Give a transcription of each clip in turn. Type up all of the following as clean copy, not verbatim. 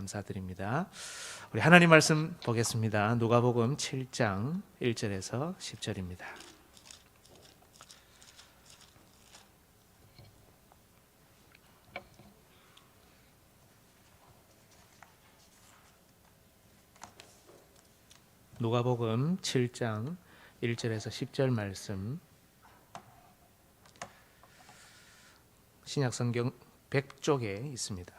감사드립니다. 우리 하나님 말씀 보겠습니다. 누가복음 7장 1절에서 10절입니다. 누가복음 7장 1절에서 10절 말씀, 신약성경 100쪽에 있습니다.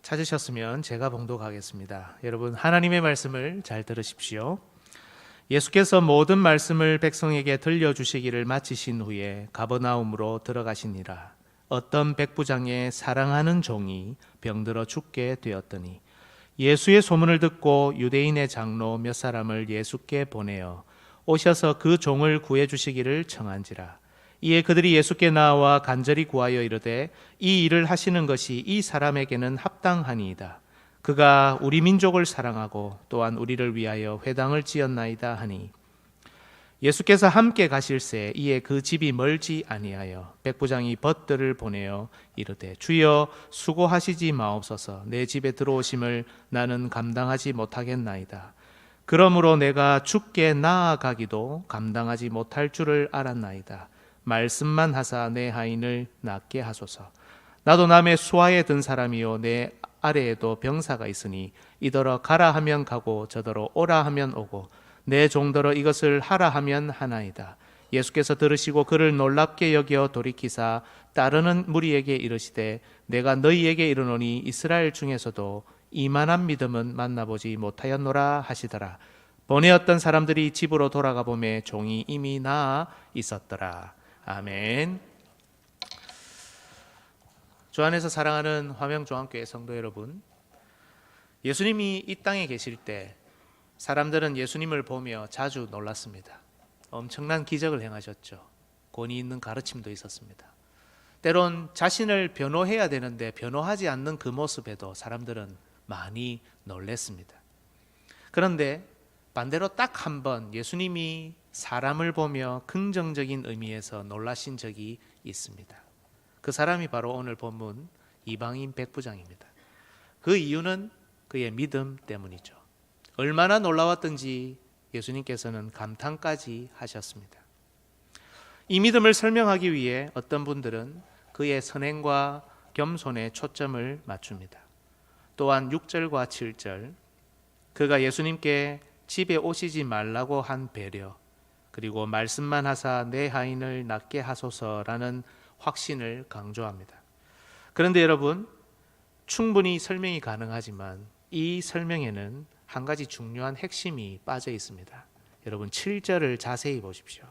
찾으셨으면 제가 봉독하겠습니다. 여러분, 하나님의 말씀을 잘 들으십시오. 예수께서 모든 말씀을 백성에게 들려주시기를 마치신 후에 가버나움으로 들어가시니라. 어떤 백부장의 사랑하는 종이 병들어 죽게 되었더니 예수의 소문을 듣고 유대인의 장로 몇 사람을 예수께 보내어 오셔서 그 종을 구해 주시기를 청한지라. 이에 그들이 예수께 나와 간절히 구하여 이르되 이 일을 하시는 것이 이 사람에게는 합당하니이다. 그가 우리 민족을 사랑하고 또한 우리를 위하여 회당을 지었나이다 하니, 예수께서 함께 가실새 이에 그 집이 멀지 아니하여 백부장이 벗들을 보내어 이르되 주여 수고하시지 마옵소서. 내 집에 들어오심을 나는 감당하지 못하겠나이다. 그러므로 내가 죽게 나아가기도 감당하지 못할 줄을 알았나이다. 말씀만 하사 내 하인을 낫게 하소서. 나도 남의 수하에 든 사람이요 내 아래에도 병사가 있으니 이더러 가라 하면 가고 저더러 오라 하면 오고 내 종더러 이것을 하라 하면 하나이다. 예수께서 들으시고 그를 놀랍게 여겨 돌이키사 따르는 무리에게 이르시되 내가 너희에게 이르노니 이스라엘 중에서도 이만한 믿음은 만나보지 못하였노라 하시더라. 보내었던 사람들이 집으로 돌아가 보매 종이 이미 나아 있었더라. 아멘. 주 안에서 사랑하는 화명종합교회 성도 여러분, 예수님이 이 땅에 계실 때 사람들은 예수님을 보며 자주 놀랐습니다. 엄청난 기적을 행하셨죠. 권위 있는 가르침도 있었습니다. 때론 자신을 변호해야 되는데 변호하지 않는 그 모습에도 사람들은 많이 놀랐습니다. 그런데 반대로 딱 한 번 예수님이 사람을 보며 긍정적인 의미에서 놀라신 적이 있습니다. 그 사람이 바로 오늘 본문 이방인 백부장입니다. 그 이유는 그의 믿음 때문이죠. 얼마나 놀라웠던지 예수님께서는 감탄까지 하셨습니다. 이 믿음을 설명하기 위해 어떤 분들은 그의 선행과 겸손에 초점을 맞춥니다. 또한 6절과 7절, 그가 예수님께 집에 오시지 말라고 한 배려, 그리고 말씀만 하사 내 하인을 낫게 하소서라는 확신을 강조합니다. 그런데 여러분, 충분히 설명이 가능하지만 이 설명에는 한 가지 중요한 핵심이 빠져 있습니다. 여러분, 7절을 자세히 보십시오.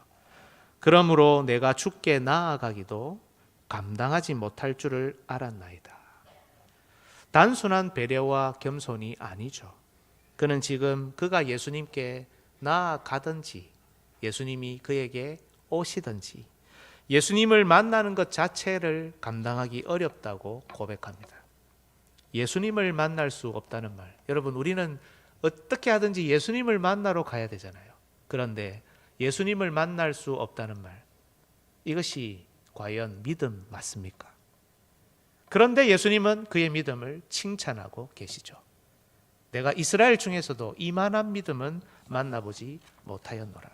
그러므로 내가 죽게 나아가기도 감당하지 못할 줄을 알았나이다. 단순한 배려와 겸손이 아니죠. 그는 지금 그가 예수님께 나아가든지 예수님이 그에게 오시든지 예수님을 만나는 것 자체를 감당하기 어렵다고 고백합니다. 예수님을 만날 수 없다는 말, 여러분, 우리는 어떻게 하든지 예수님을 만나러 가야 되잖아요. 그런데 예수님을 만날 수 없다는 말, 이것이 과연 믿음 맞습니까? 그런데 예수님은 그의 믿음을 칭찬하고 계시죠. 내가 이스라엘 중에서도 이만한 믿음은 만나보지 못하였노라.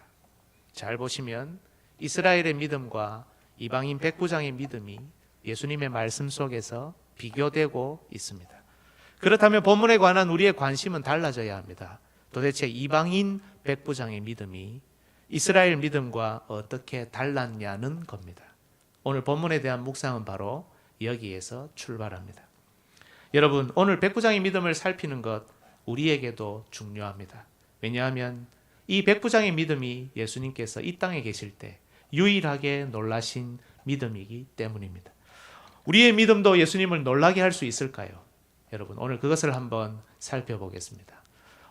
잘 보시면 이스라엘의 믿음과 이방인 백부장의 믿음이 예수님의 말씀 속에서 비교되고 있습니다. 그렇다면 본문에 관한 우리의 관심은 달라져야 합니다. 도대체 이방인 백부장의 믿음이 이스라엘 믿음과 어떻게 달랐냐는 겁니다. 오늘 본문에 대한 묵상은 바로 여기에서 출발합니다. 여러분, 오늘 백부장의 믿음을 살피는 것 우리에게도 중요합니다. 왜냐하면 이 백부장의 믿음이 예수님께서 이 땅에 계실 때 유일하게 놀라신 믿음이기 때문입니다. 우리의 믿음도 예수님을 놀라게 할 수 있을까요? 여러분, 오늘 그것을 한번 살펴보겠습니다.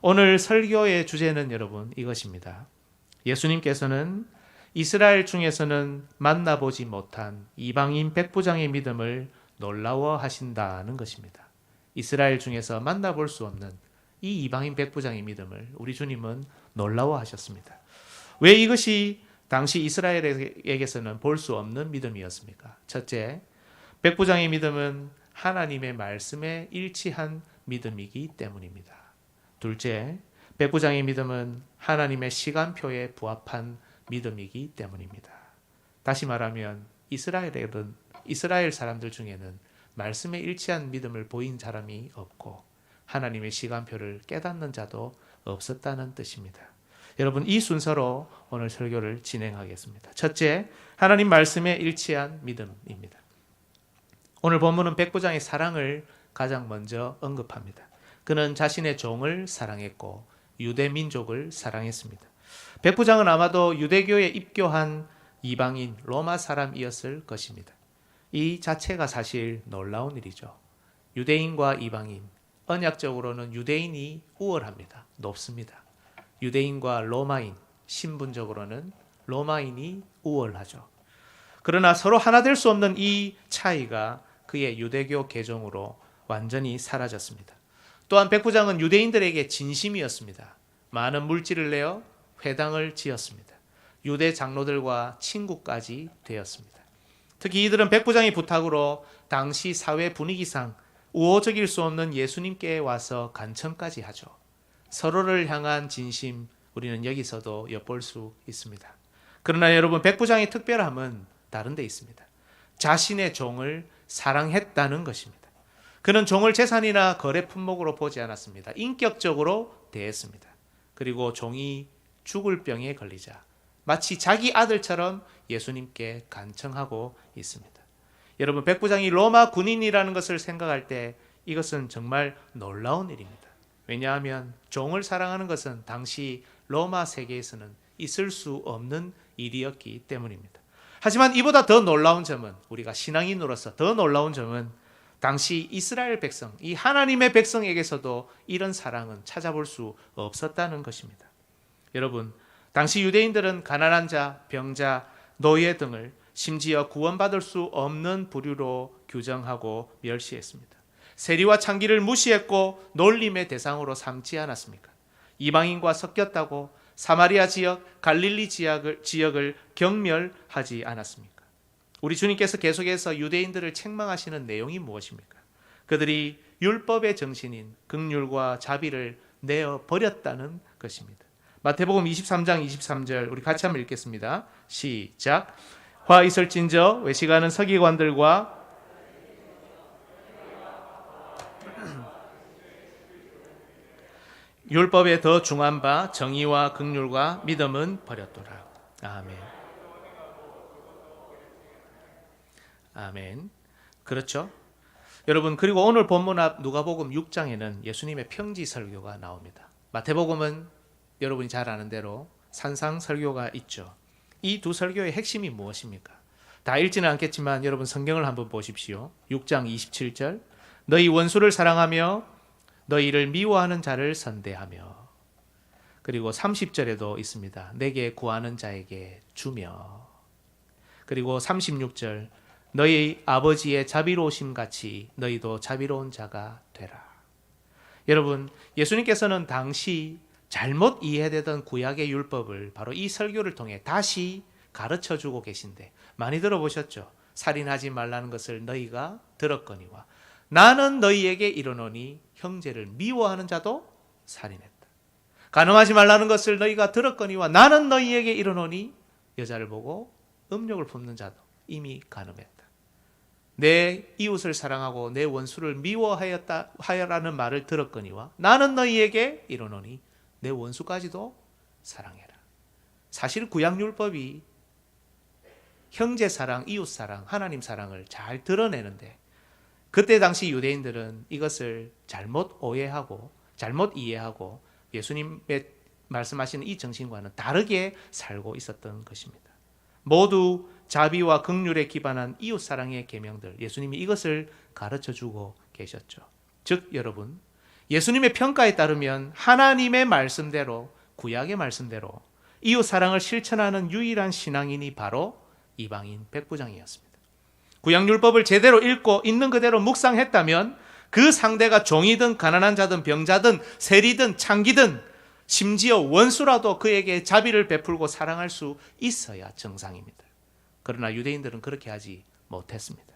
오늘 설교의 주제는 여러분 이것입니다. 예수님께서는 이스라엘 중에서는 만나보지 못한 이방인 백부장의 믿음을 놀라워하신다는 것입니다. 이스라엘 중에서 만나볼 수 없는 이 이방인 백부장의 믿음을 우리 주님은 놀라워하셨습니다. 왜 이것이 당시 이스라엘에게서는 볼 수 없는 믿음이었습니까? 첫째, 백부장의 믿음은 하나님의 말씀에 일치한 믿음이기 때문입니다. 둘째, 백부장의 믿음은 하나님의 시간표에 부합한 믿음이기 때문입니다. 다시 말하면 이스라엘 사람들 중에는 말씀에 일치한 믿음을 보인 사람이 없고 하나님의 시간표를 깨닫는 자도 없었다는 뜻입니다. 여러분, 이 순서로 오늘 설교를 진행하겠습니다. 첫째, 하나님 말씀에 일치한 믿음입니다. 오늘 본문은 백부장의 사랑을 가장 먼저 언급합니다. 그는 자신의 종을 사랑했고 유대 민족을 사랑했습니다. 백부장은 아마도 유대교에 입교한 이방인 로마 사람이었을 것입니다. 이 자체가 사실 놀라운 일이죠. 유대인과 이방인, 언약적으로는 유대인이 우월합니다. 높습니다. 유대인과 로마인, 신분적으로는 로마인이 우월하죠. 그러나 서로 하나 될 수 없는 이 차이가 그의 유대교 개종으로 완전히 사라졌습니다. 또한 백부장은 유대인들에게 진심이었습니다. 많은 물질을 내어 회당을 지었습니다. 유대 장로들과 친구까지 되었습니다. 특히 이들은 백부장의 부탁으로 당시 사회 분위기상 우호적일 수 없는 예수님께 와서 간청까지 하죠. 서로를 향한 진심, 우리는 여기서도 엿볼 수 있습니다. 그러나 여러분, 백부장의 특별함은 다른 데 있습니다. 자신의 종을 사랑했다는 것입니다. 그는 종을 재산이나 거래 품목으로 보지 않았습니다. 인격적으로 대했습니다. 그리고 종이 죽을 병에 걸리자 마치 자기 아들처럼 예수님께 간청하고 있습니다. 여러분, 백부장이 로마 군인이라는 것을 생각할 때 이것은 정말 놀라운 일입니다. 왜냐하면 종을 사랑하는 것은 당시 로마 세계에서는 있을 수 없는 일이었기 때문입니다. 하지만 이보다 더 놀라운 점은, 우리가 신앙인으로서 더 놀라운 점은 당시 이스라엘 백성, 이 하나님의 백성에게서도 이런 사랑은 찾아볼 수 없었다는 것입니다. 여러분, 당시 유대인들은 가난한 자, 병자, 노예 등을 심지어 구원받을 수 없는 부류로 규정하고 멸시했습니다. 세리와 창기를 무시했고 놀림의 대상으로 삼지 않았습니까? 이방인과 섞였다고 사마리아 지역, 갈릴리 지역을 경멸하지 않았습니까? 우리 주님께서 계속해서 유대인들을 책망하시는 내용이 무엇입니까? 그들이 율법의 정신인 긍휼과 자비를 내어 버렸다는 것입니다. 마태복음 23장 23절 우리 같이 한번 읽겠습니다. 시작. 화 있을진저 외식하는 서기관들과 율법에 더 중한 바 정의와 긍휼과 믿음은 버렸도다. 아멘. 아멘. 그렇죠? 여러분, 그리고 오늘 본문 앞 누가복음 6장에는 예수님의 평지 설교가 나옵니다. 마태복음은 여러분이 잘 아는 대로 산상 설교가 있죠. 이 두 설교의 핵심이 무엇입니까? 다 읽지는 않겠지만 여러분 성경을 한번 보십시오. 6장 27절 너희 원수를 사랑하며 너희를 미워하는 자를 선대하며, 그리고 30절에도 있습니다. 내게 구하는 자에게 주며, 그리고 36절 너희 아버지의 자비로우심 같이 너희도 자비로운 자가 되라. 여러분, 예수님께서는 당시 잘못 이해되던 구약의 율법을 바로 이 설교를 통해 다시 가르쳐주고 계신데, 많이 들어보셨죠? 살인하지 말라는 것을 너희가 들었거니와 나는 너희에게 이르노니 형제를 미워하는 자도 살인했다. 간음하지 말라는 것을 너희가 들었거니와 나는 너희에게 이르노니 여자를 보고 음욕을 품는 자도 이미 간음했다. 내 이웃을 사랑하고 내 원수를 미워하여라는 말을 들었거니와 나는 너희에게 이르노니 내 원수까지도 사랑해라. 사실 구약율법이 형제 사랑, 이웃 사랑, 하나님 사랑을 잘 드러내는데 그때 당시 유대인들은 이것을 잘못 오해하고 잘못 이해하고 예수님의 말씀하시는 이 정신과는 다르게 살고 있었던 것입니다. 모두 자비와 긍휼에 기반한 이웃 사랑의 계명들, 예수님이 이것을 가르쳐주고 계셨죠. 즉 여러분, 예수님의 평가에 따르면 하나님의 말씀대로, 구약의 말씀대로 이웃 사랑을 실천하는 유일한 신앙인이 바로 이방인 백부장이었습니다. 구약율법을 제대로 읽고 있는 그대로 묵상했다면 그 상대가 종이든 가난한 자든 병자든 세리든 창기든 심지어 원수라도 그에게 자비를 베풀고 사랑할 수 있어야 정상입니다. 그러나 유대인들은 그렇게 하지 못했습니다.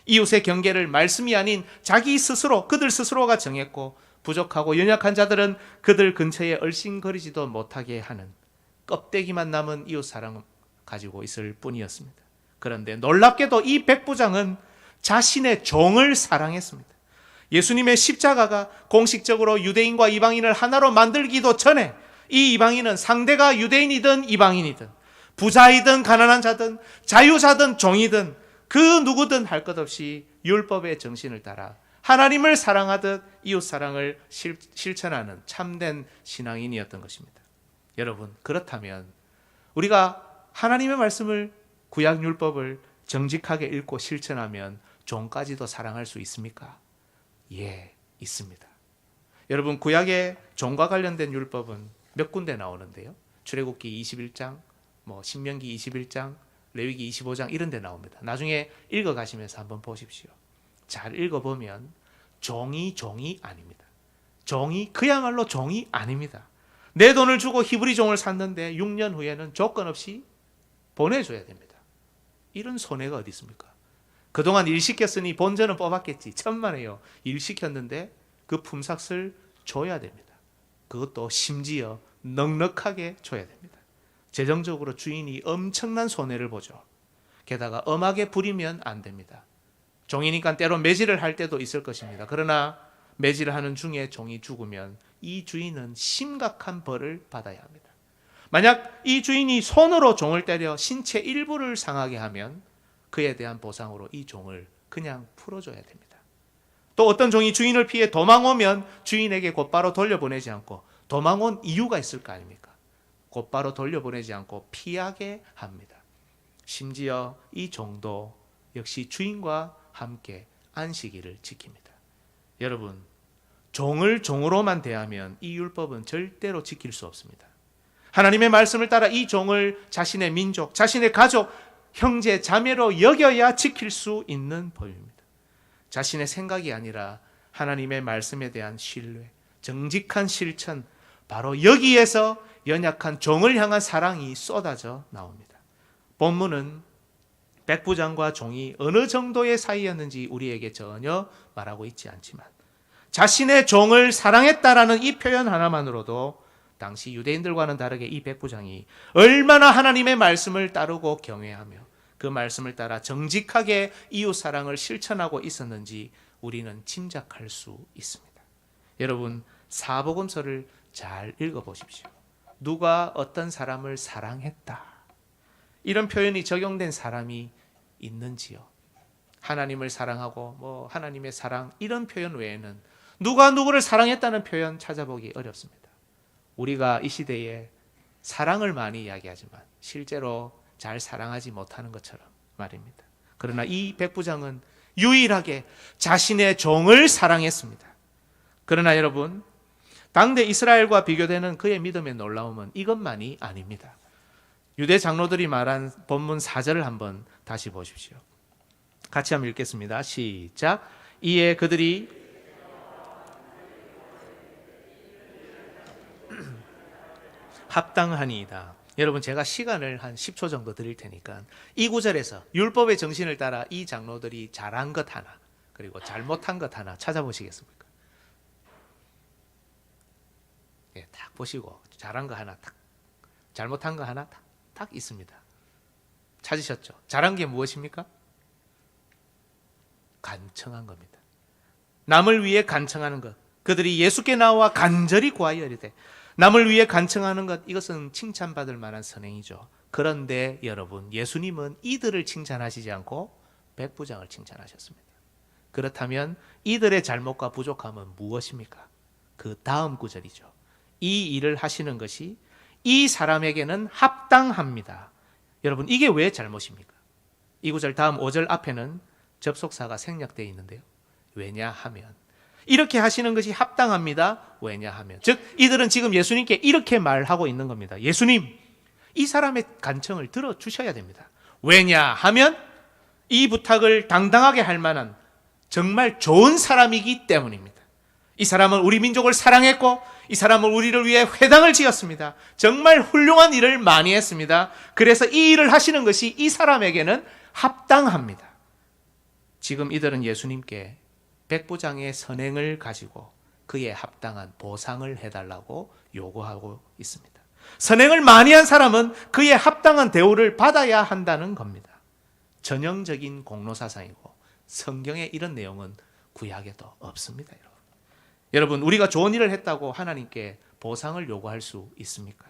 이웃의 경계를 말씀이 아닌 자기 스스로, 그들 스스로가 정했고, 부족하고 연약한 자들은 그들 근처에 얼씬거리지도 못하게 하는 껍데기만 남은 이웃 사랑을 가지고 있을 뿐이었습니다. 그런데 놀랍게도 이 백부장은 자신의 종을 사랑했습니다. 예수님의 십자가가 공식적으로 유대인과 이방인을 하나로 만들기도 전에 이 이방인은 상대가 유대인이든 이방인이든 부자이든 가난한 자든 자유자든 종이든 그 누구든 할 것 없이 율법의 정신을 따라 하나님을 사랑하듯 이웃 사랑을 실천하는 참된 신앙인이었던 것입니다. 여러분, 그렇다면 우리가 하나님의 말씀을, 구약 율법을 정직하게 읽고 실천하면 종까지도 사랑할 수 있습니까? 예, 있습니다. 여러분, 구약의 종과 관련된 율법은 몇 군데 나오는데요. 출애굽기 21장, 신명기 21장, 레위기 25장 이런 데 나옵니다. 나중에 읽어가시면서 한번 보십시오. 잘 읽어보면 종이 아닙니다. 종이 그야말로 종이 아닙니다. 내 돈을 주고 히브리 종을 샀는데 6년 후에는 조건 없이 보내줘야 됩니다. 이런 손해가 어디 있습니까? 그동안 일 시켰으니 본전은 뽑았겠지. 천만에요. 일 시켰는데 그 품삯을 줘야 됩니다. 그것도 심지어 넉넉하게 줘야 됩니다. 재정적으로 주인이 엄청난 손해를 보죠. 게다가 엄하게 부리면 안 됩니다. 종이니까 때로 매질을 할 때도 있을 것입니다. 그러나 매질을 하는 중에 종이 죽으면 이 주인은 심각한 벌을 받아야 합니다. 만약 이 주인이 손으로 종을 때려 신체 일부를 상하게 하면 그에 대한 보상으로 이 종을 그냥 풀어줘야 됩니다. 또 어떤 종이 주인을 피해 도망오면 주인에게 곧바로 돌려보내지 않고, 도망온 이유가 있을 거 아닙니까? 곧바로 돌려보내지 않고 피하게 합니다. 심지어 이 종도 역시 주인과 함께 안식일을 지킵니다. 여러분, 종을 종으로만 대하면 이 율법은 절대로 지킬 수 없습니다. 하나님의 말씀을 따라 이 종을 자신의 민족, 자신의 가족, 형제, 자매로 여겨야 지킬 수 있는 법입니다. 자신의 생각이 아니라 하나님의 말씀에 대한 신뢰, 정직한 실천, 바로 여기에서 연약한 종을 향한 사랑이 쏟아져 나옵니다. 본문은 백부장과 종이 어느 정도의 사이였는지 우리에게 전혀 말하고 있지 않지만 자신의 종을 사랑했다라는 이 표현 하나만으로도 당시 유대인들과는 다르게 이 백부장이 얼마나 하나님의 말씀을 따르고 경외하며 그 말씀을 따라 정직하게 이웃 사랑을 실천하고 있었는지 우리는 짐작할 수 있습니다. 여러분, 사복음서를 잘 읽어보십시오. 누가 어떤 사람을 사랑했다, 이런 표현이 적용된 사람이 있는지요? 하나님을 사랑하고 하나님의 사랑 이런 표현 외에는 누가 누구를 사랑했다는 표현 찾아보기 어렵습니다. 우리가 이 시대에 사랑을 많이 이야기하지만 실제로 잘 사랑하지 못하는 것처럼 말입니다. 그러나 이 백부장은 유일하게 자신의 종을 사랑했습니다. 그러나 여러분, 당대 이스라엘과 비교되는 그의 믿음의 놀라움은 이것만이 아닙니다. 유대 장로들이 말한 본문 4절을 한번 다시 보십시오. 같이 한번 읽겠습니다. 시작. 이에 그들이 합당하니이다. 여러분, 제가 시간을 한 10초 정도 드릴 테니까 이 구절에서 율법의 정신을 따라 이 장로들이 잘한 것 하나, 그리고 잘못한 것 하나 찾아보시겠습니까? 예, 딱 보시고 잘한 거 하나, 딱 잘못한 거 하나 딱 있습니다. 찾으셨죠? 잘한 게 무엇입니까? 간청한 겁니다. 남을 위해 간청하는 것. 그들이 예수께 나와 간절히 구하여 이르되 남을 위해 간청하는 것, 이것은 칭찬받을 만한 선행이죠. 그런데 여러분, 예수님은 이들을 칭찬하시지 않고 백부장을 칭찬하셨습니다. 그렇다면 이들의 잘못과 부족함은 무엇입니까? 그 다음 구절이죠. 이 일을 하시는 것이 이 사람에게는 합당합니다. 여러분, 이게 왜 잘못입니까? 이 구절 다음 5절 앞에는 접속사가 생략되어 있는데요. 왜냐하면, 이렇게 하시는 것이 합당합니다. 왜냐하면, 즉 이들은 지금 예수님께 이렇게 말하고 있는 겁니다. 예수님, 이 사람의 간청을 들어주셔야 됩니다. 왜냐하면 이 부탁을 당당하게 할 만한 정말 좋은 사람이기 때문입니다. 이 사람은 우리 민족을 사랑했고 이 사람은 우리를 위해 회당을 지었습니다. 정말 훌륭한 일을 많이 했습니다. 그래서 이 일을 하시는 것이 이 사람에게는 합당합니다. 지금 이들은 예수님께 백부장의 선행을 가지고 그에 합당한 보상을 해달라고 요구하고 있습니다. 선행을 많이 한 사람은 그에 합당한 대우를 받아야 한다는 겁니다. 전형적인 공로사상이고 성경에 이런 내용은 구약에도 없습니다. 여러분, 우리가 좋은 일을 했다고 하나님께 보상을 요구할 수 있습니까?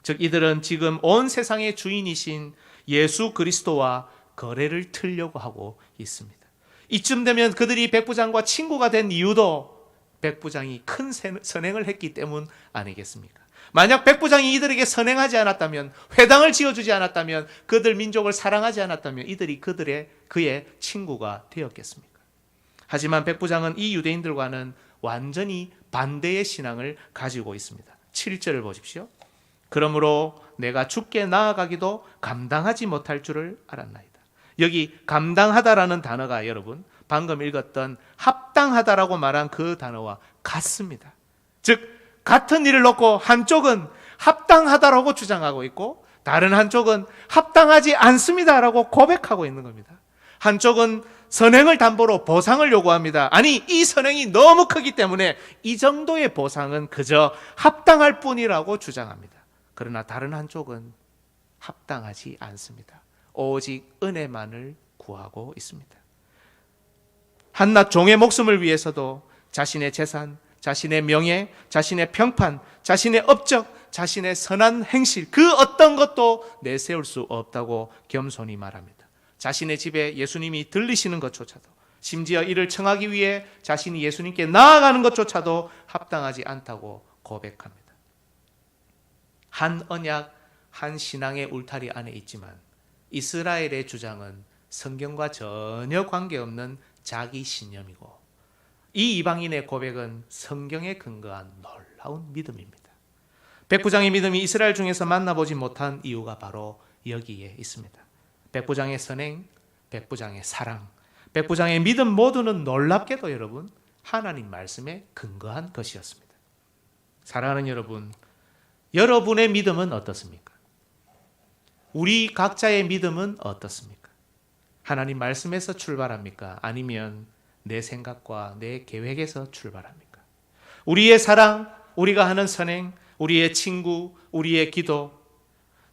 즉 이들은 지금 온 세상의 주인이신 예수 그리스도와 거래를 틀려고 하고 있습니다. 이쯤 되면 그들이 백부장과 친구가 된 이유도 백부장이 큰 선행을 했기 때문 아니겠습니까? 만약 백부장이 이들에게 선행하지 않았다면, 회당을 지어주지 않았다면, 그들 민족을 사랑하지 않았다면 이들이 그의 친구가 되었겠습니까? 하지만 백부장은 이 유대인들과는 완전히 반대의 신앙을 가지고 있습니다. 7절을 보십시오. 그러므로 내가 주께 나아가기도 감당하지 못할 줄을 알았나이다. 여기 감당하다라는 단어가 여러분 방금 읽었던 합당하다라고 말한 그 단어와 같습니다. 즉 같은 일을 놓고 한쪽은 합당하다라고 주장하고 있고 다른 한쪽은 합당하지 않습니다라고 고백하고 있는 겁니다. 한쪽은 선행을 담보로 보상을 요구합니다. 아니, 이 선행이 너무 크기 때문에 이 정도의 보상은 그저 합당할 뿐이라고 주장합니다. 그러나 다른 한쪽은 합당하지 않습니다. 오직 은혜만을 구하고 있습니다. 한낱 종의 목숨을 위해서도 자신의 재산, 자신의 명예, 자신의 평판, 자신의 업적, 자신의 선한 행실 그 어떤 것도 내세울 수 없다고 겸손히 말합니다. 자신의 집에 예수님이 들리시는 것조차도, 심지어 이를 청하기 위해 자신이 예수님께 나아가는 것조차도 합당하지 않다고 고백합니다. 한 언약, 한 신앙의 울타리 안에 있지만 이스라엘의 주장은 성경과 전혀 관계없는 자기 신념이고 이 이방인의 고백은 성경에 근거한 놀라운 믿음입니다. 백부장의 믿음이 이스라엘 중에서 만나보지 못한 이유가 바로 여기에 있습니다. 백부장의 선행, 백부장의 사랑, 백부장의 믿음 모두는 놀랍게도 여러분 하나님 말씀에 근거한 것이었습니다. 사랑하는 여러분, 여러분의 믿음은 어떻습니까? 우리 각자의 믿음은 어떻습니까? 하나님 말씀에서 출발합니까? 아니면 내 생각과 내 계획에서 출발합니까? 우리의 사랑, 우리가 하는 선행, 우리의 친구, 우리의 기도,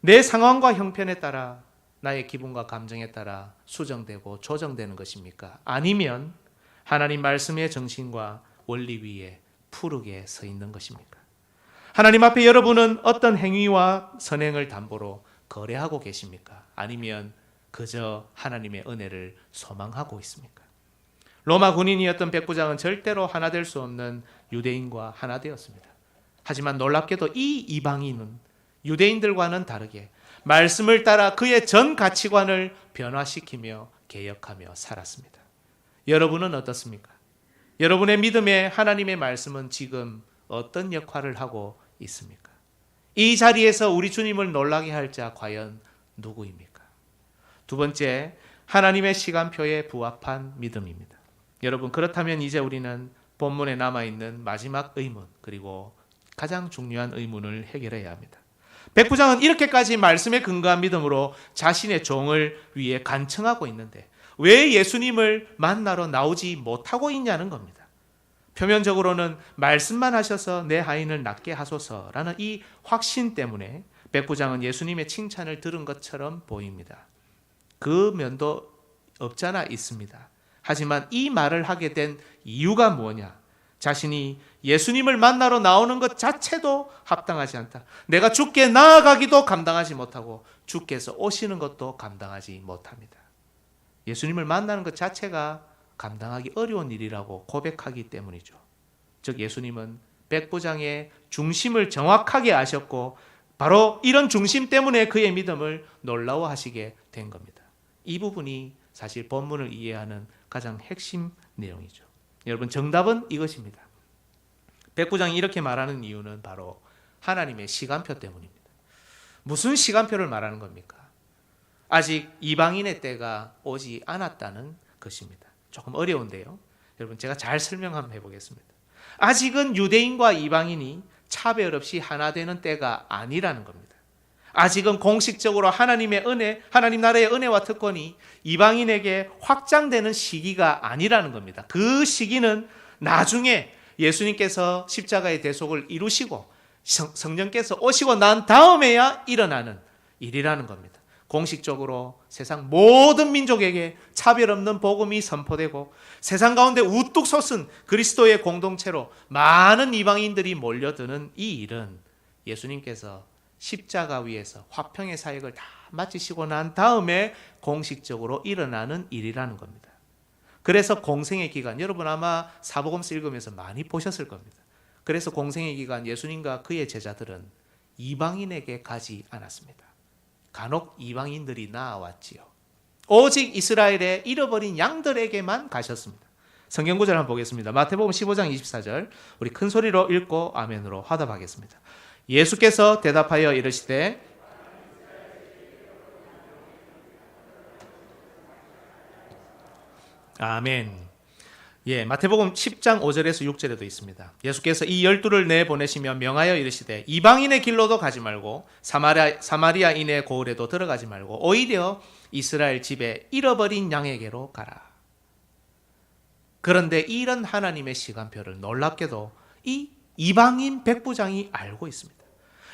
내 상황과 형편에 따라 나의 기분과 감정에 따라 수정되고 조정되는 것입니까? 아니면 하나님 말씀의 정신과 원리 위에 푸르게 서 있는 것입니까? 하나님 앞에 여러분은 어떤 행위와 선행을 담보로 거래하고 계십니까? 아니면 그저 하나님의 은혜를 소망하고 있습니까? 로마 군인이었던 백부장은 절대로 하나 될 수 없는 유대인과 하나 되었습니다. 하지만 놀랍게도 이 이방인은 유대인들과는 다르게 말씀을 따라 그의 전 가치관을 변화시키며 개혁하며 살았습니다. 여러분은 어떻습니까? 여러분의 믿음에 하나님의 말씀은 지금 어떤 역할을 하고 있습니까? 이 자리에서 우리 주님을 놀라게 할 자 과연 누구입니까? 두 번째, 하나님의 시간표에 부합한 믿음입니다. 여러분, 그렇다면 이제 우리는 본문에 남아있는 마지막 의문, 그리고 가장 중요한 의문을 해결해야 합니다. 백부장은 이렇게까지 말씀에 근거한 믿음으로 자신의 종을 위해 간청하고 있는데 왜 예수님을 만나러 나오지 못하고 있냐는 겁니다. 표면적으로는 말씀만 하셔서 내 하인을 낫게 하소서라는 이 확신 때문에 백부장은 예수님의 칭찬을 들은 것처럼 보입니다. 그 면도 없잖아 있습니다. 하지만 이 말을 하게 된 이유가 뭐냐? 자신이 예수님을 만나러 나오는 것 자체도 합당하지 않다. 내가 주께 나아가기도 감당하지 못하고 주께서 오시는 것도 감당하지 못합니다. 예수님을 만나는 것 자체가 감당하기 어려운 일이라고 고백하기 때문이죠. 즉 예수님은 백부장의 중심을 정확하게 아셨고 바로 이런 중심 때문에 그의 믿음을 놀라워하시게 된 겁니다. 이 부분이 사실 본문을 이해하는 가장 핵심 내용이죠. 여러분, 정답은 이것입니다. 백부장이 이렇게 말하는 이유는 바로 하나님의 시간표 때문입니다. 무슨 시간표를 말하는 겁니까? 아직 이방인의 때가 오지 않았다는 것입니다. 조금 어려운데요. 여러분, 제가 잘 설명 한번 해보겠습니다. 아직은 유대인과 이방인이 차별 없이 하나 되는 때가 아니라는 겁니다. 아직은 공식적으로 하나님의 은혜, 하나님 나라의 은혜와 특권이 이방인에게 확장되는 시기가 아니라는 겁니다. 그 시기는 나중에 예수님께서 십자가의 대속을 이루시고 성령께서 오시고 난 다음에야 일어나는 일이라는 겁니다. 공식적으로 세상 모든 민족에게 차별 없는 복음이 선포되고 세상 가운데 우뚝 솟은 그리스도의 공동체로 많은 이방인들이 몰려드는 이 일은 예수님께서 십자가 위에서 화평의 사역을 다 마치시고 난 다음에 공식적으로 일어나는 일이라는 겁니다. 그래서 공생의 기간, 여러분 아마 사복음서 읽으면서 많이 보셨을 겁니다. 그래서 공생의 기간 예수님과 그의 제자들은 이방인에게 가지 않았습니다. 간혹 이방인들이 나아왔지요. 오직 이스라엘의 잃어버린 양들에게만 가셨습니다. 성경 구절 한번 보겠습니다. 마태복음 15장 24절 우리 큰 소리로 읽고 아멘으로 화답하겠습니다. 예수께서 대답하여 이르시되 아멘. 예, 마태복음 10장 5절에서 6절에도 있습니다. 예수께서 이 12를 내보내시며 명하여 이르시되 이방인의 길로도 가지 말고 사마리아인의 고을에도 들어가지 말고 오히려 이스라엘 집에 잃어버린 양에게로 가라. 그런데 이런 하나님의 시간표를 놀랍게도 이 이방인 백부장이 알고 있습니다.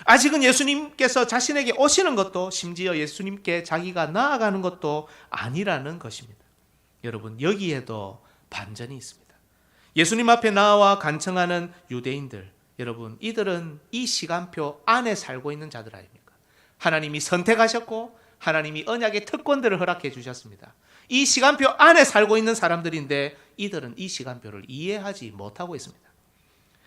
아직은 예수님께서 자신에게 오시는 것도 심지어 예수님께 자기가 나아가는 것도 아니라는 것입니다. 여러분 여기에도 반전이 있습니다. 예수님 앞에 나와 간청하는 유대인들, 여러분 이들은 이 시간표 안에 살고 있는 자들 아닙니까? 하나님이 선택하셨고 하나님이 언약의 특권들을 허락해 주셨습니다. 이 시간표 안에 살고 있는 사람들인데 이들은 이 시간표를 이해하지 못하고 있습니다.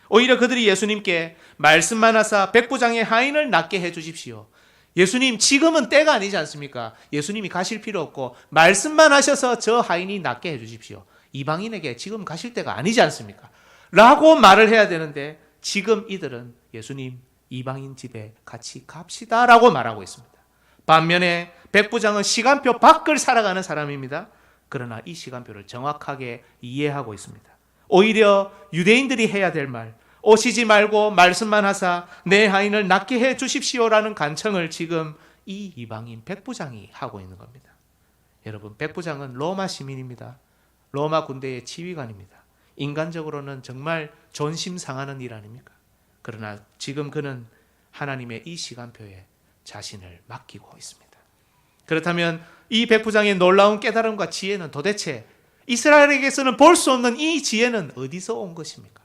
오히려 그들이 예수님께 말씀만 하사 백부장의 하인을 낫게 해주십시오. 예수님 지금은 때가 아니지 않습니까? 예수님이 가실 필요 없고 말씀만 하셔서 저 하인이 낫게 해주십시오. 이방인에게 지금 가실 때가 아니지 않습니까? 라고 말을 해야 되는데 지금 이들은 예수님 이방인 집에 같이 갑시다 라고 말하고 있습니다. 반면에 백부장은 시간표 밖을 살아가는 사람입니다. 그러나 이 시간표를 정확하게 이해하고 있습니다. 오히려 유대인들이 해야 될 말, 오시지 말고 말씀만 하사 내 하인을 낫게 해 주십시오라는 간청을 지금 이 이방인 백부장이 하고 있는 겁니다. 여러분 백부장은 로마 시민입니다. 로마 군대의 지휘관입니다. 인간적으로는 정말 존심 상하는 일 아닙니까? 그러나 지금 그는 하나님의 이 시간표에 자신을 맡기고 있습니다. 그렇다면 이 백부장의 놀라운 깨달음과 지혜는 도대체 이스라엘에게서는 볼 수 없는 이 지혜는 어디서 온 것입니까?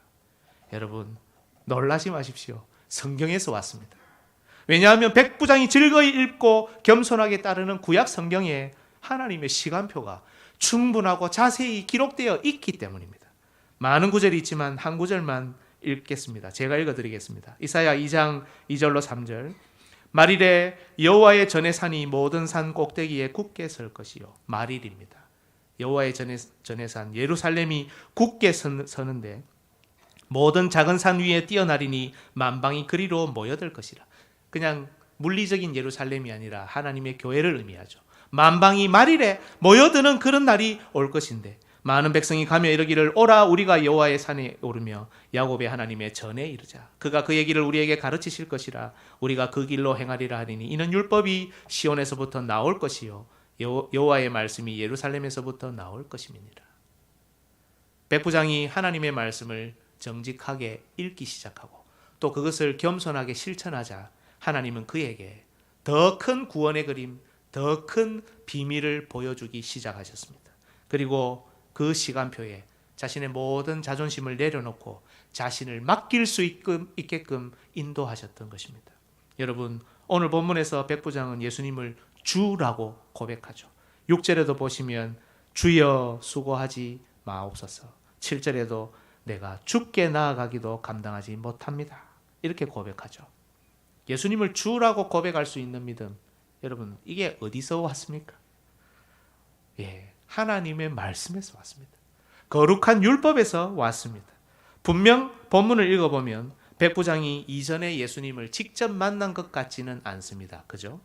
여러분 놀라지 마십시오. 성경에서 왔습니다. 왜냐하면 백부장이 즐거이 읽고 겸손하게 따르는 구약 성경에 하나님의 시간표가 충분하고 자세히 기록되어 있기 때문입니다. 많은 구절이 있지만 한 구절만 읽겠습니다. 제가 읽어드리겠습니다. 이사야 2장 2절로 3절 말일에 여호와의 전에 산이 모든 산 꼭대기에 굳게 설 것이요. 말일입니다. 여호와의 전에 산 예루살렘이 굳게 서는데 모든 작은 산 위에 뛰어나리니 만방이 그리로 모여들 것이라. 그냥 물리적인 예루살렘이 아니라 하나님의 교회를 의미하죠. 만방이 말일에 모여드는 그런 날이 올 것인데 많은 백성이 가며 이르기를 오라 우리가 여호와의 산에 오르며 야곱의 하나님의 전에 이르자. 그가 그의 길을 우리에게 가르치실 것이라. 우리가 그 길로 행하리라 하리니 이는 율법이 시온에서부터 나올 것이요 여호와의 말씀이 예루살렘에서부터 나올 것임이니라. 백부장이 하나님의 말씀을 정직하게 읽기 시작하고 또 그것을 겸손하게 실천하자 하나님은 그에게 더 큰 구원의 그림, 더 큰 비밀을 보여주기 시작하셨습니다. 그리고 그 시간표에 자신의 모든 자존심을 내려놓고 자신을 맡길 수 있게끔 인도하셨던 것입니다. 여러분 오늘 본문에서 백부장은 예수님을 주라고 고백하죠. 6절에도 보시면 주여 수고하지 마옵소서. 7절에도 내가 주께 나아가기도 감당하지 못합니다. 이렇게 고백하죠. 예수님을 주라고 고백할 수 있는 믿음, 여러분 이게 어디서 왔습니까? 하나님의 말씀에서 왔습니다. 거룩한 율법에서 왔습니다. 분명 본문을 읽어보면 백부장이 이전에 예수님을 직접 만난 것 같지는 않습니다. 그죠?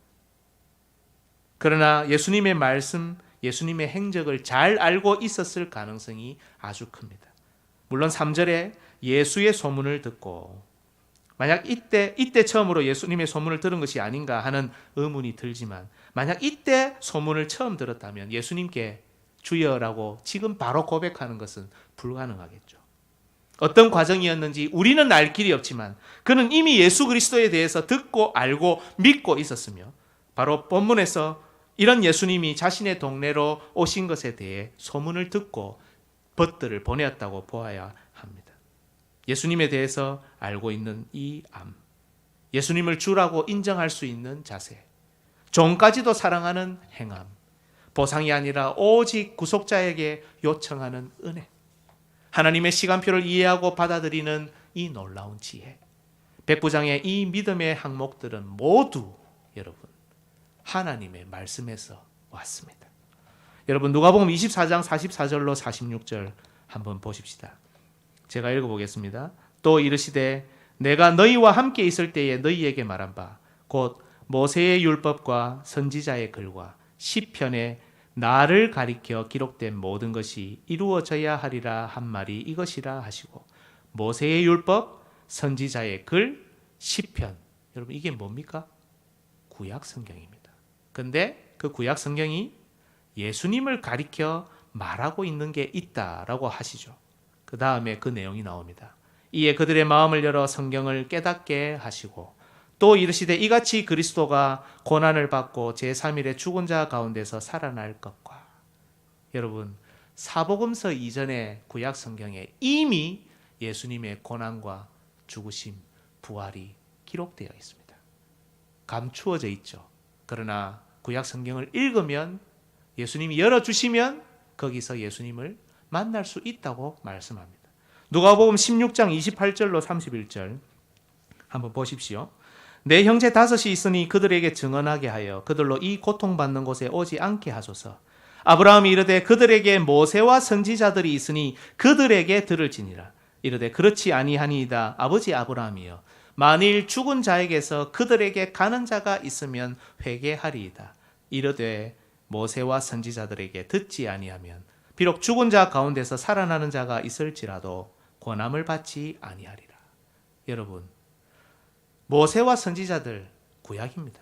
그러나 예수님의 말씀, 예수님의 행적을 잘 알고 있었을 가능성이 아주 큽니다. 물론 3절에 예수의 소문을 듣고 만약 이때 처음으로 예수님의 소문을 들은 것이 아닌가 하는 의문이 들지만, 만약 이때 소문을 처음 들었다면 예수님께 주여라고 지금 바로 고백하는 것은 불가능하겠죠. 어떤 과정이었는지 우리는 알 길이 없지만 그는 이미 예수 그리스도에 대해서 듣고 알고 믿고 있었으며, 바로 본문에서 이런 예수님이 자신의 동네로 오신 것에 대해 소문을 듣고 벗들을 보내었다고 보아야 합니다. 예수님에 대해서 알고 있는 이 암, 예수님을 주라고 인정할 수 있는 자세, 종까지도 사랑하는 행함, 보상이 아니라 오직 구속자에게 요청하는 은혜, 하나님의 시간표를 이해하고 받아들이는 이 놀라운 지혜, 백부장의 이 믿음의 항목들은 모두 여러분 하나님의 말씀에서 왔습니다. 여러분 누가복음 24장 44절로 46절 한번 보십시다. 제가 읽어보겠습니다. 또 이르시되 내가 너희와 함께 있을 때에 너희에게 말한 바 곧 모세의 율법과 선지자의 글과 시편에 나를 가리켜 기록된 모든 것이 이루어져야 하리라 한 말이 이것이라 하시고, 모세의 율법, 선지자의 글, 시편, 여러분 이게 뭡니까? 구약 성경입니다. 근데 그 구약 성경이 예수님을 가리켜 말하고 있는 게 있다라고 하시죠. 그 다음에 그 내용이 나옵니다. 이에 그들의 마음을 열어 성경을 깨닫게 하시고, 또 이르시되 이같이 그리스도가 고난을 받고 제3일에 죽은 자 가운데서 살아날 것과. 여러분 사복음서 이전의 구약 성경에 이미 예수님의 고난과 죽으심, 부활이 기록되어 있습니다. 감추어져 있죠. 그러나 구약 성경을 읽으면, 예수님이 열어주시면 거기서 예수님을 만날 수 있다고 말씀합니다. 누가복음 16장 28절로 31절 한번 보십시오. 내 형제 다섯이 있으니 그들에게 증언하게 하여 그들로 이 고통받는 곳에 오지 않게 하소서. 아브라함이 이르되 그들에게 모세와 선지자들이 있으니 그들에게 들을지니라. 이르되 그렇지 아니하니이다. 아버지 아브라함이여, 만일 죽은 자에게서 그들에게 가는 자가 있으면 회개하리이다. 이르되 모세와 선지자들에게 듣지 아니하면 비록 죽은 자 가운데서 살아나는 자가 있을지라도 권함을 받지 아니하리라. 여러분 모세와 선지자들 구약입니다.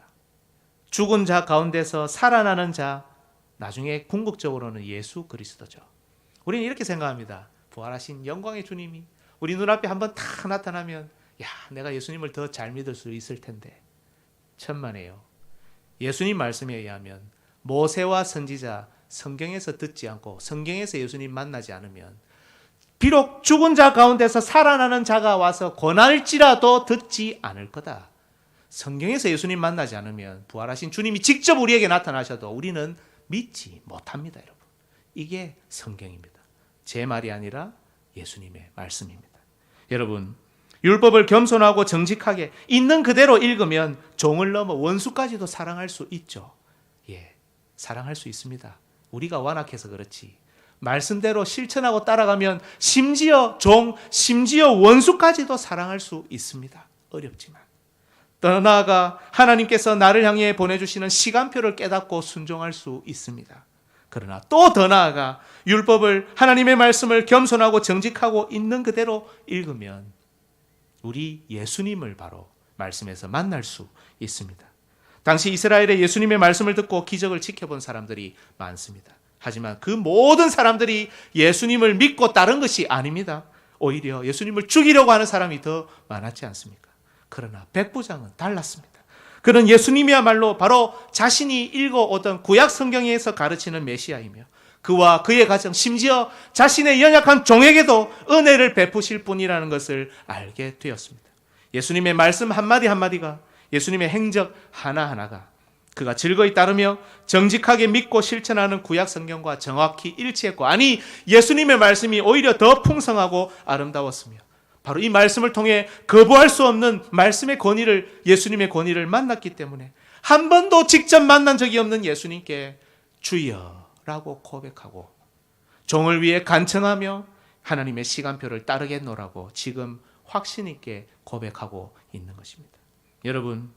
죽은 자 가운데서 살아나는 자, 나중에 궁극적으로는 예수 그리스도죠. 우리는 이렇게 생각합니다. 부활하신 영광의 주님이 우리 눈앞에 한번 다 나타나면 내가 예수님을 더 잘 믿을 수 있을 텐데. 천만에요. 예수님 말씀에 의하면 모세와 선지자 성경에서 듣지 않고 성경에서 예수님 만나지 않으면, 비록 죽은 자 가운데서 살아나는 자가 와서 권할지라도 듣지 않을 거다. 성경에서 예수님 만나지 않으면 부활하신 주님이 직접 우리에게 나타나셔도 우리는 믿지 못합니다. 여러분, 이게 성경입니다. 제 말이 아니라 예수님의 말씀입니다. 여러분, 율법을 겸손하고 정직하게 있는 그대로 읽으면 종을 넘어 원수까지도 사랑할 수 있죠. 사랑할 수 있습니다. 우리가 완악해서 그렇지, 말씀대로 실천하고 따라가면 심지어 종, 심지어 원수까지도 사랑할 수 있습니다. 어렵지만. 더 나아가 하나님께서 나를 향해 보내주시는 시간표를 깨닫고 순종할 수 있습니다. 그러나 또 더 나아가 율법을, 하나님의 말씀을 겸손하고 정직하고 있는 그대로 읽으면 우리 예수님을 바로 말씀에서 만날 수 있습니다. 당시 이스라엘의 예수님의 말씀을 듣고 기적을 지켜본 사람들이 많습니다. 하지만 그 모든 사람들이 예수님을 믿고 따른 것이 아닙니다. 오히려 예수님을 죽이려고 하는 사람이 더 많았지 않습니까? 그러나 백부장은 달랐습니다. 그는 예수님이야말로 바로 자신이 읽어오던 구약 성경에서 가르치는 메시아이며, 그와 그의 가정, 심지어 자신의 연약한 종에게도 은혜를 베푸실 분이라는 것을 알게 되었습니다. 예수님의 말씀 한마디 한마디가, 예수님의 행적 하나하나가 그가 즐거이 따르며 정직하게 믿고 실천하는 구약 성경과 정확히 일치했고, 아니 예수님의 말씀이 오히려 더 풍성하고 아름다웠으며, 바로 이 말씀을 통해 거부할 수 없는 말씀의 권위를, 예수님의 권위를 만났기 때문에 한 번도 직접 만난 적이 없는 예수님께 주여라고 고백하고 종을 위해 간청하며 하나님의 시간표를 따르겠노라고 지금 확신 있게 고백하고 있는 것입니다. 여러분,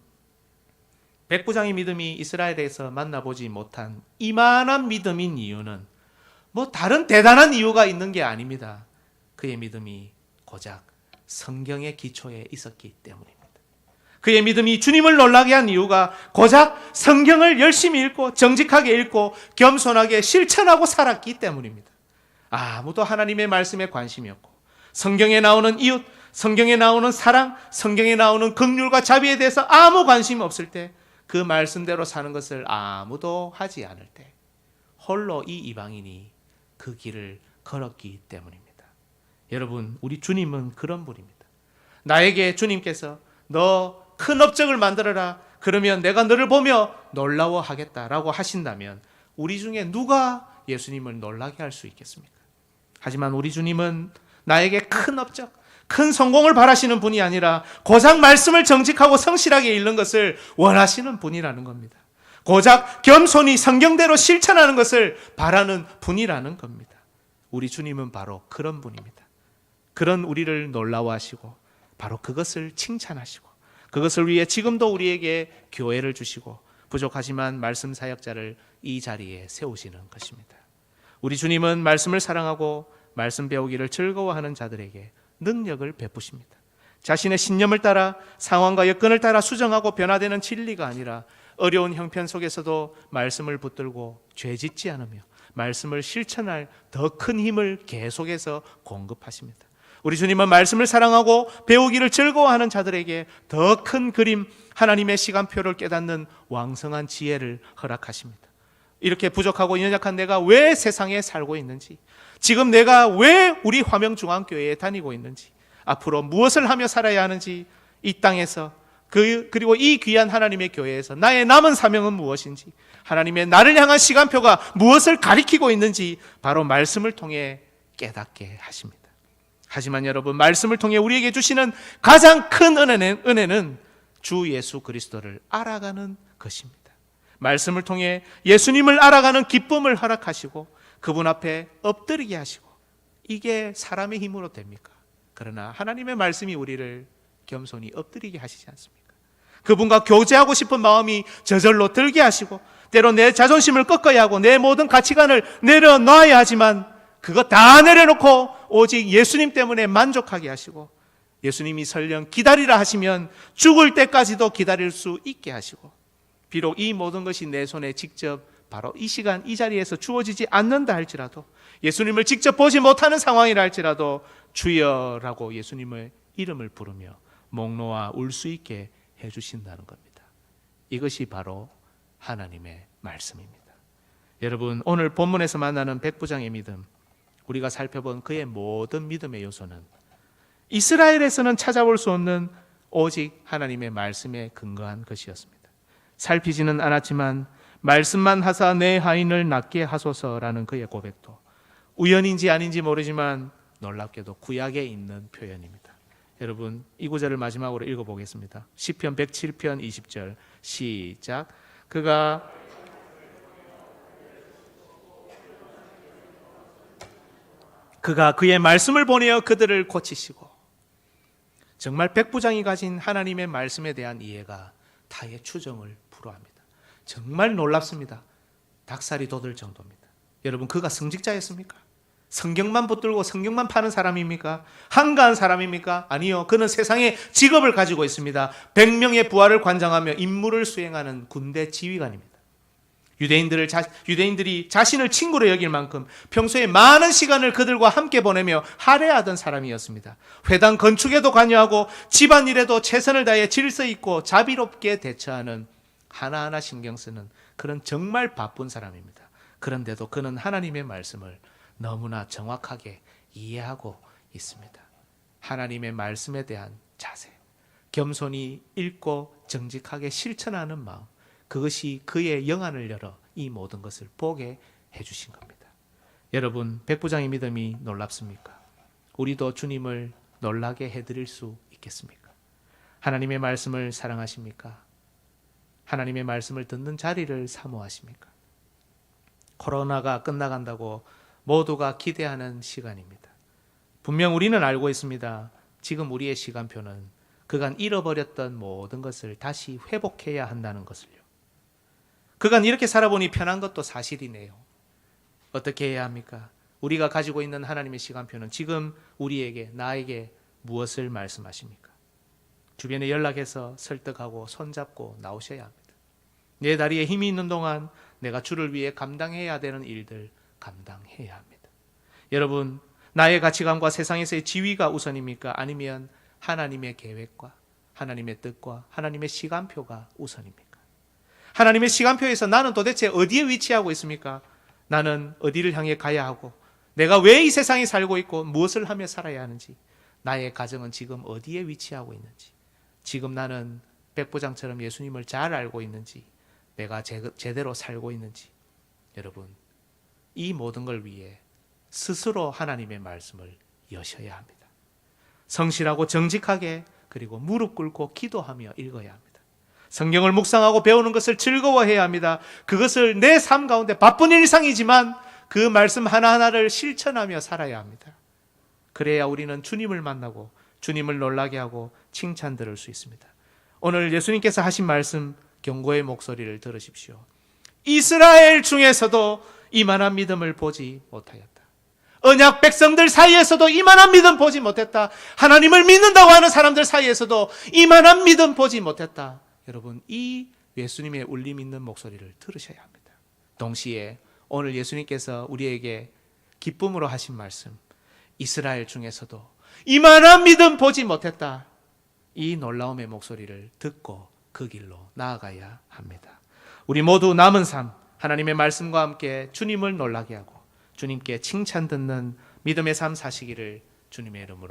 백부장의 믿음이 이스라엘에서 만나보지 못한 이만한 믿음인 이유는 다른 대단한 이유가 있는 게 아닙니다. 그의 믿음이 고작 성경의 기초에 있었기 때문입니다. 그의 믿음이 주님을 놀라게 한 이유가 고작 성경을 열심히 읽고 정직하게 읽고 겸손하게 실천하고 살았기 때문입니다. 아무도 하나님의 말씀에 관심이 없고 성경에 나오는 이웃, 성경에 나오는 사랑, 성경에 나오는 긍휼과 자비에 대해서 아무 관심이 없을 때, 그 말씀대로 사는 것을 아무도 하지 않을 때 홀로 이 이방인이 그 길을 걸었기 때문입니다. 여러분, 우리 주님은 그런 분입니다. 나에게 주님께서 너 큰 업적을 만들어라, 그러면 내가 너를 보며 놀라워하겠다라고 하신다면 우리 중에 누가 예수님을 놀라게 할 수 있겠습니까? 하지만 우리 주님은 나에게 큰 업적, 큰 성공을 바라시는 분이 아니라 고작 말씀을 정직하고 성실하게 읽는 것을 원하시는 분이라는 겁니다. 고작 겸손히 성경대로 실천하는 것을 바라는 분이라는 겁니다. 우리 주님은 바로 그런 분입니다. 그런 우리를 놀라워하시고 바로 그것을 칭찬하시고 그것을 위해 지금도 우리에게 교회를 주시고 부족하지만 말씀 사역자를 이 자리에 세우시는 것입니다. 우리 주님은 말씀을 사랑하고 말씀 배우기를 즐거워하는 자들에게 능력을 베푸십니다. 자신의 신념을 따라 상황과 여건을 따라 수정하고 변화되는 진리가 아니라 어려운 형편 속에서도 말씀을 붙들고 죄짓지 않으며 말씀을 실천할 더 큰 힘을 계속해서 공급하십니다. 우리 주님은 말씀을 사랑하고 배우기를 즐거워하는 자들에게 더 큰 그림, 하나님의 시간표를 깨닫는 왕성한 지혜를 허락하십니다. 이렇게 부족하고 연약한 내가 왜 세상에 살고 있는지, 지금 내가 왜 우리 화명중앙교회에 다니고 있는지, 앞으로 무엇을 하며 살아야 하는지, 이 땅에서 그리고 이 귀한 하나님의 교회에서 나의 남은 사명은 무엇인지, 하나님의 나를 향한 시간표가 무엇을 가리키고 있는지 바로 말씀을 통해 깨닫게 하십니다. 하지만 여러분, 말씀을 통해 우리에게 주시는 가장 큰 은혜는 주 예수 그리스도를 알아가는 것입니다. 말씀을 통해 예수님을 알아가는 기쁨을 허락하시고 그분 앞에 엎드리게 하시고, 이게 사람의 힘으로 됩니까? 그러나 하나님의 말씀이 우리를 겸손히 엎드리게 하시지 않습니까? 그분과 교제하고 싶은 마음이 저절로 들게 하시고, 때로 내 자존심을 꺾어야 하고 내 모든 가치관을 내려놔야 하지만 그거 다 내려놓고 오직 예수님 때문에 만족하게 하시고, 예수님이 설령 기다리라 하시면 죽을 때까지도 기다릴 수 있게 하시고, 비록 이 모든 것이 내 손에 직접 바로 이 시간 이 자리에서 주어지지 않는다 할지라도, 예수님을 직접 보지 못하는 상황이라 할지라도 주여라고 예수님의 이름을 부르며 목 놓아 울 수 있게 해주신다는 겁니다. 이것이 바로 하나님의 말씀입니다. 여러분, 오늘 본문에서 만나는 백부장의 믿음, 우리가 살펴본 그의 모든 믿음의 요소는 이스라엘에서는 찾아볼 수 없는 오직 하나님의 말씀에 근거한 것이었습니다. 살피지는 않았지만 말씀만 하사 내 하인을 낫게 하소서라는 그의 고백도 우연인지 아닌지 모르지만 놀랍게도 구약에 있는 표현입니다. 여러분, 이 구절을 마지막으로 읽어보겠습니다. 시편 107편 20절 시작. 그가 그의 말씀을 보내어 그들을 고치시고. 정말 백부장이 가진 하나님의 말씀에 대한 이해가 타의 추정을 불허합니다. 정말 놀랍습니다. 닭살이 돋을 정도입니다. 여러분, 그가 성직자였습니까? 성경만 붙들고 성경만 파는 사람입니까? 한가한 사람입니까? 아니요. 그는 세상에 직업을 가지고 있습니다. 100명의 부하를 관장하며 임무를 수행하는 군대 지휘관입니다. 유대인들이 자신을 친구로 여길 만큼 평소에 많은 시간을 그들과 함께 보내며 할애하던 사람이었습니다. 회당 건축에도 관여하고 집안일에도 최선을 다해 질서 있고 자비롭게 대처하는, 하나하나 신경 쓰는 그런 정말 바쁜 사람입니다. 그런데도 그는 하나님의 말씀을 너무나 정확하게 이해하고 있습니다. 하나님의 말씀에 대한 자세, 겸손히 읽고 정직하게 실천하는 마음, 그것이 그의 영안을 열어 이 모든 것을 보게 해주신 겁니다. 여러분, 백부장의 믿음이 놀랍습니까? 우리도 주님을 놀라게 해드릴 수 있겠습니까? 하나님의 말씀을 사랑하십니까? 하나님의 말씀을 듣는 자리를 사모하십니까? 코로나가 끝나간다고 모두가 기대하는 시간입니다. 분명 우리는 알고 있습니다. 지금 우리의 시간표는 그간 잃어버렸던 모든 것을 다시 회복해야 한다는 것을요. 그간 이렇게 살아보니 편한 것도 사실이네요. 어떻게 해야 합니까? 우리가 가지고 있는 하나님의 시간표는 지금 우리에게, 나에게 무엇을 말씀하십니까? 주변에 연락해서 설득하고 손잡고 나오셔야 합니다. 내 다리에 힘이 있는 동안 내가 주를 위해 감당해야 되는 일들 감당해야 합니다. 여러분, 나의 가치관과 세상에서의 지위가 우선입니까? 아니면 하나님의 계획과 하나님의 뜻과 하나님의 시간표가 우선입니까? 하나님의 시간표에서 나는 도대체 어디에 위치하고 있습니까? 나는 어디를 향해 가야 하고 내가 왜 이 세상에 살고 있고 무엇을 하며 살아야 하는지, 나의 가정은 지금 어디에 위치하고 있는지, 지금 나는 백부장처럼 예수님을 잘 알고 있는지, 내가 제대로 살고 있는지, 여러분, 이 모든 걸 위해 스스로 하나님의 말씀을 여셔야 합니다. 성실하고 정직하게, 그리고 무릎 꿇고 기도하며 읽어야 합니다. 성경을 묵상하고 배우는 것을 즐거워해야 합니다. 그것을 내 삶 가운데 바쁜 일상이지만 그 말씀 하나하나를 실천하며 살아야 합니다. 그래야 우리는 주님을 만나고 주님을 놀라게 하고 칭찬 들을 수 있습니다. 오늘 예수님께서 하신 말씀, 경고의 목소리를 들으십시오. 이스라엘 중에서도 이만한 믿음을 보지 못하였다. 언약 백성들 사이에서도 이만한 믿음 보지 못했다. 하나님을 믿는다고 하는 사람들 사이에서도 이만한 믿음 보지 못했다. 여러분, 이 예수님의 울림 있는 목소리를 들으셔야 합니다. 동시에 오늘 예수님께서 우리에게 기쁨으로 하신 말씀, 이스라엘 중에서도 이만한 믿음 보지 못했다. 이 놀라움의 목소리를 듣고 그 길로 나아가야 합니다. 우리 모두 남은 삶, 하나님의 말씀과 함께 주님을 놀라게 하고 주님께 칭찬 듣는 믿음의 삶 사시기를 주님의 이름으로